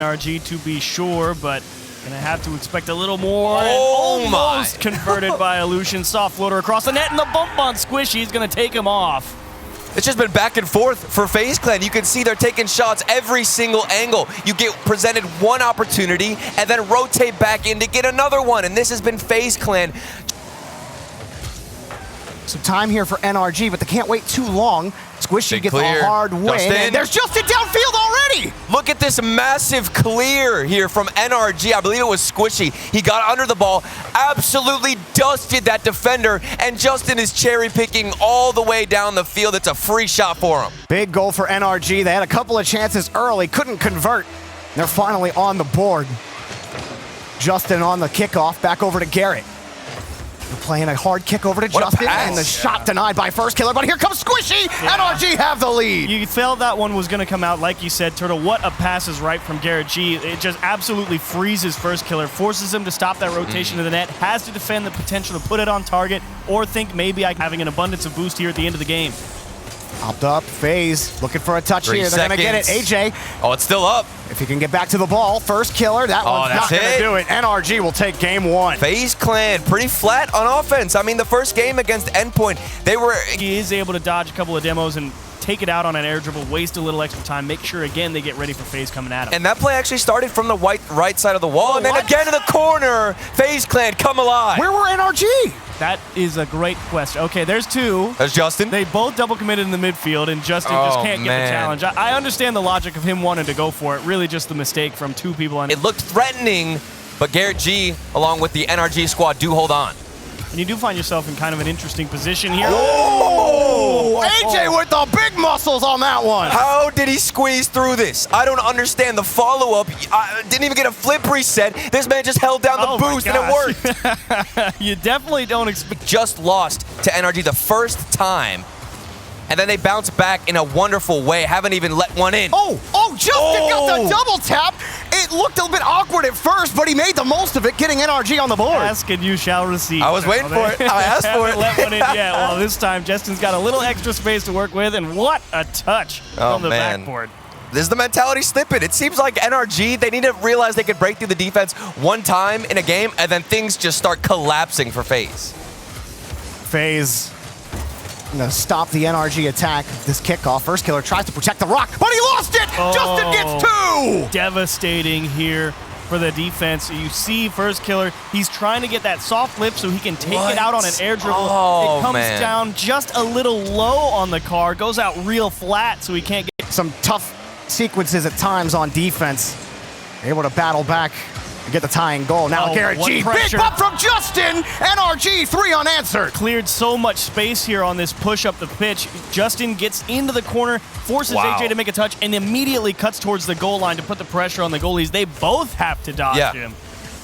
NRG to be sure, but gonna have to expect a little more. Oh and almost converted by Illusion. Soft floater across the net, and the bump on Squishy. He's gonna take him off. It's just been back and forth for FaZe Clan. You can see they're taking shots every single angle. You get presented one opportunity and then rotate back in to get another one. And this has been FaZe Clan. Some time here for NRG, but they can't wait too long. Squishy Big gets clear. a hard win, Justin. and there's Justin downfield already! Look at this massive clear here from NRG. I believe it was Squishy. He got under the ball, absolutely dusted that defender, and Justin is cherry picking all the way down the field. It's a free shot for him. Big goal for NRG. They had a couple of chances early, couldn't convert. They're finally on the board. Justin on the kickoff, back over to Garrett. They're playing a hard kick over to Justin, and the shot denied by First Killer, but here comes Squishy! Yeah. NRG have the lead! You felt that one was going to come out, like you said, Turtle. What a pass is right from Garrett G. It just absolutely freezes First Killer, forces him to stop that rotation to the net, has to defend the potential to put it on target, or think maybe having an abundance of boost here at the end of the game. Popped up, FaZe looking for a touch 3 here. They're going to get it. AJ, Oh, it's still up. if he can get back to the ball, First Killer, that one's not that's going to it. do it. NRG will take game one. FaZe Clan pretty flat on offense. I mean, the first game against Endpoint, they were... He is able to dodge a couple of demos and take it out on an air dribble, waste a little extra time, make sure, again, they get ready for FaZe coming at him. And that play actually started from the right side of the wall, and then what? again in the corner. FaZe Clan come alive. Where were NRG? That is a great question. Okay, there's two. There's Justin. They both double committed in the midfield, and Justin just Oh, can't get man. the challenge. I understand the logic of him wanting to go for it. Really just the mistake from two people on it. It looked threatening, but Garrett G, along with the NRG squad, do hold on. And you do find yourself in kind of an interesting position here. Oh! AJ with the big muscles on that one. How did he squeeze through this? I don't understand the follow-up. Didn't even get a flip reset. This man just held down the Oh my boost and it worked. You definitely don't expect... Just lost to NRG the first time, and then they bounced back in a wonderful way. Haven't even let one in. Justin got the double tap. It looked a bit awkward at first, but he made the most of it, getting NRG on the board. Ask and you shall receive. I was waiting for it. I asked for it. Haven't let one in yet. Well, this time Justin's got a little extra space to work with, and what a touch on the backboard. This is the mentality snippet. It seems like NRG, they need to realize they could break through the defense one time in a game, and then things just start collapsing for FaZe. FaZe gonna stop the NRG attack. This kickoff. First Killer tries to protect the rock, but he lost it! Justin gets two! Devastating here for the defense. You see First Killer, he's trying to get that soft lip so he can take it out on an air dribble. Oh, it comes man. down just a little low on the car, goes out real flat so he can't get... Some tough sequences at times on defense. Able to battle back and get the tying goal. Now Garrett what G. pressure. Big bump from Justin! NRG, 3 unanswered. Cleared so much space here on this push up the pitch. Justin gets into the corner, forces AJ to make a touch, and immediately cuts towards the goal line to put the pressure on the goalies. They both have to dodge him.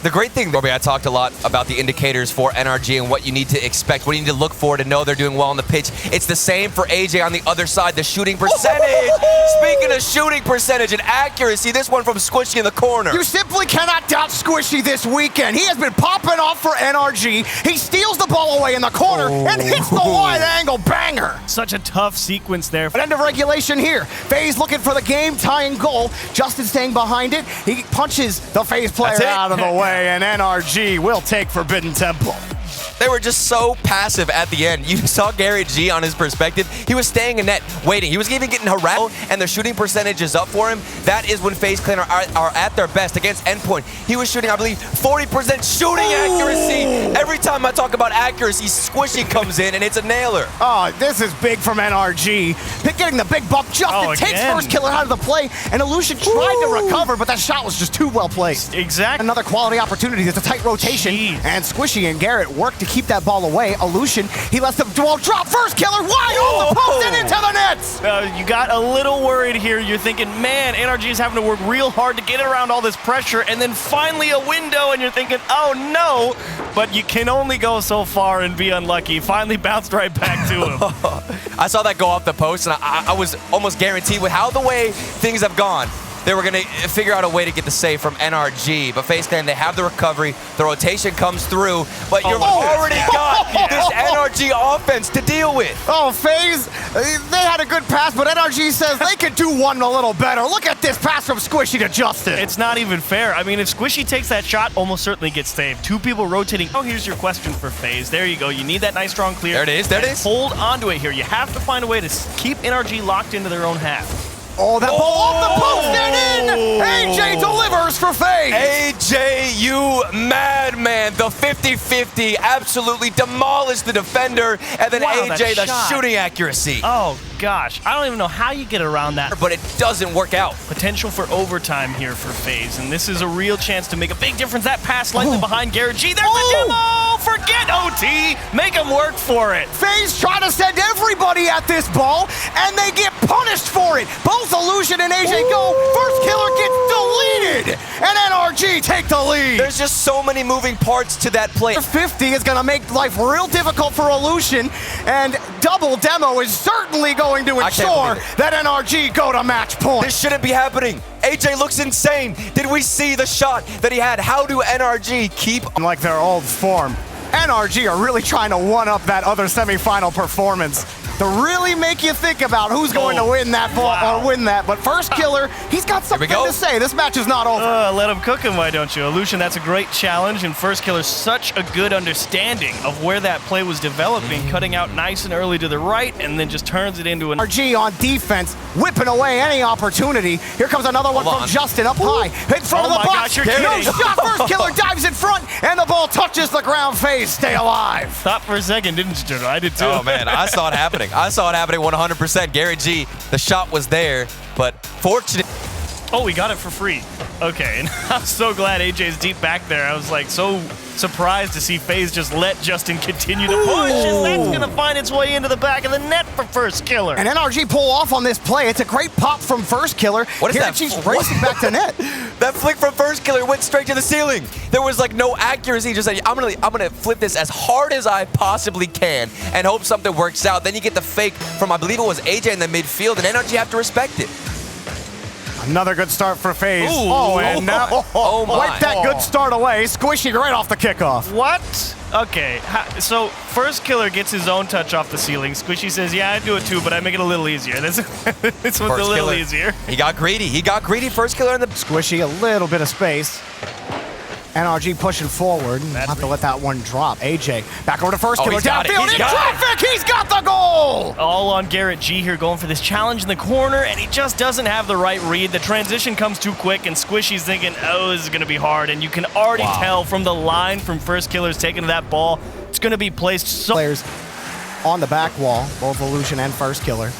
The great thing, Robbie, I talked a lot about the indicators for NRG and what you need to expect, what you need to look for to know they're doing well on the pitch. It's the same for AJ on the other side, the shooting percentage. Speaking of shooting percentage and accuracy, this one from Squishy in the corner. You simply cannot doubt Squishy this weekend. He has been popping off for NRG. He steals the ball away in the corner and hits the wide angle banger. Such a tough sequence there. End of regulation here. FaZe looking for the game-tying goal. Justin staying behind it. He punches the FaZe player out of the way, and NRG will take Forbidden Temple. They were just so passive at the end. You saw Garrett G on his perspective. He was staying in net, waiting. He was even getting harassed, and the shooting percentage is up for him. That is when FaZe Clan are at their best against Endpoint. He was shooting, I believe, 40% shooting accuracy. Every time I talk about accuracy, Squishy comes in, and it's a nailer. Oh, this is big from NRG. Getting the big bump. Justin takes First Killer out of the play, and Illusion tried to recover, but that shot was just too well placed. Exactly. Another quality opportunity. There's a tight rotation, and Squishy and Garrett work to keep that ball away. Illusion, he lets the ball drop. First Killer wide off the post and into the nets. You got a little worried here. You're thinking, man, NRG is having to work real hard to get around all this pressure, and then finally a window, and you're thinking, oh no, but you can only go so far and be unlucky. Finally bounced right back to him. I saw that go off the post, and I was almost guaranteed with how the way things have gone. they were going to figure out a way to get the save from NRG. But FaZe Clan, they have the recovery. The rotation comes through. But you've already got this NRG offense to deal with. Oh, FaZe, they had a good pass, but NRG says they could do one a little better. Look at this pass from Squishy to Justin. It's not even fair. I mean, if Squishy takes that shot, almost certainly gets saved. Two people rotating. Oh, here's your question for FaZe. There you go. You need that nice strong clear. There it is. There it is. Hold on to it here. You have to find a way to keep NRG locked into their own half. Oh, that ball off the post and in! AJ delivers for FaZe! AJ, you madman. The 50-50 absolutely demolished the defender. And then Wow, AJ, the shot. shooting accuracy. Oh, gosh. I don't even know how you get around that. But it doesn't work out. Potential for overtime here for FaZe, and this is a real chance to make a big difference. That pass slightly behind Garrett G. There's the demo! Forget OT! Make him work for it. FaZe trying to send everybody at this ball, and they get punished for it. Both Illusion and AJ go. First killer gets deleted, and NRG take the lead. There's just so many moving parts to that play. 50 is going to make life real difficult for Illusion, and double demo is certainly going to ensure that NRG go to match point. This shouldn't be happening. AJ looks insane. Did we see the shot that he had? How do NRG keep like their old form? NRG are really trying to one-up that other semifinal performance to really make you think about who's going to win that ball or win that. But first killer, he's got something to say. This match is not over. Let him cook him, why don't you? Illusion, that's a great challenge, and first killer, such a good understanding of where that play was developing, cutting out nice and early to the right, and then just turns it into an NRG on defense, whipping away any opportunity. Here comes another one from Justin up high, in front of the box. Gosh, you're no kidding. shot, first killer dives in front, and the ball touches the ground. FaZe stay alive. Thought for a second, didn't you, Turtle? I did too. Oh, man, I saw it happening. I saw it happening 100%. Garrett G, the shot was there, but fortunate. Oh, we got it for free. Okay, and I'm so glad AJ's deep back there. I was like so surprised to see FaZe just let Justin continue to push, and that's gonna find its way into the back of the net for first killer. And NRG pull off on this play. It's a great pop from first killer. What is that? She's racing back to net. That flick from first killer went straight to the ceiling. There was like no accuracy. Just like, I'm gonna flip this as hard as I possibly can and hope something works out. Then you get the fake from, I believe it was AJ in the midfield, and NRG have to respect it. Another good start for FaZe. Ooh. And now wipe that good start away. Squishy right off the kickoff. What? Okay, so first killer gets his own touch off the ceiling. Squishy says, yeah, I do it too, but I make it a little easier. This one's a little easier. He got greedy. He got greedy, first killer in the... Squishy, a little bit of space. NRG pushing forward. Have to let that one drop. AJ back over to first killer. Downfield in traffic. He's got the goal. All on Garrett G here, going for this challenge in the corner, and he just doesn't have the right read. The transition comes too quick, and Squishy's thinking, oh, this is going to be hard. And you can already tell from the line from first killer's taking to that ball, it's going to be placed so... Players on the back wall, both Illusion and first killer.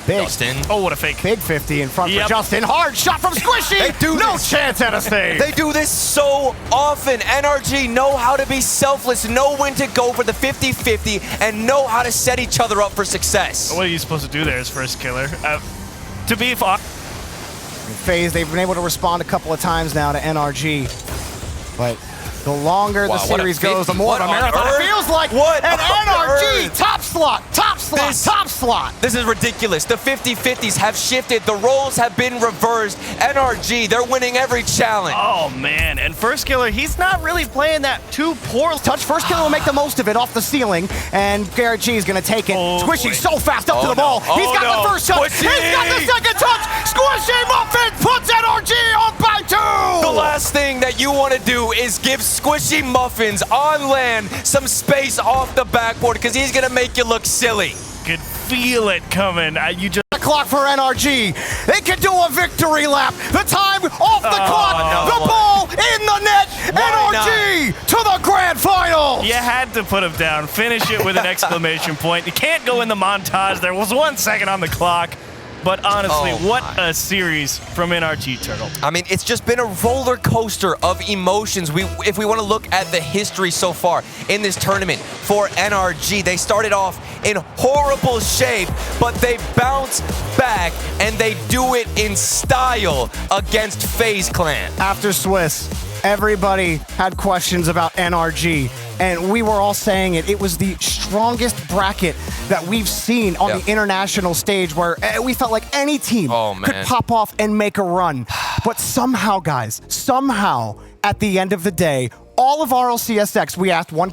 Big. Justin. Oh, what a fake. Big 50 in front for Justin. Hard shot from Squishy. No chance at a save. They do this so often. NRG know how to be selfless, know when to go for the 50-50, and know how to set each other up for success. What are you supposed to do there as first killer? To be... FaZe, they've been able to respond a couple of times now to NRG. But the longer the series goes, the more of a marathon it feels like. And NRG, top slot. This is ridiculous. The 50-50s have shifted. The roles have been reversed. NRG, they're winning every challenge. Oh, man. And first killer, he's not really playing that too poorly. Touch. First killer will make the most of it off the ceiling. And Garrett G is going to take it. Squishy so fast up to the ball. He's got the first touch. He's got the second touch. Squishy Muffin puts NRG on by 2. The last thing that you want to do is give Squishy Muffins on land some space off the backboard, because he's going to make you look silly. Could feel it coming. You just... The clock for NRG. They can do a victory lap. The time off the clock. The ball in the net. NRG to the grand final. You had to put him down. Finish it with an exclamation point. You can't go in the montage. There was 1 second on the clock. But honestly, what a series from NRG, Turtle. I mean, it's just been a roller coaster of emotions. If we want to look at the history so far in this tournament for NRG, they started off in horrible shape, but they bounce back, and they do it in style against FaZe Clan. After Swiss, everybody had questions about NRG. and we were all saying it. It was the strongest bracket that we've seen on the international stage, where we felt like any team could pop off and make a run. But somehow, guys, at the end of the day, all of RLCSX, we asked one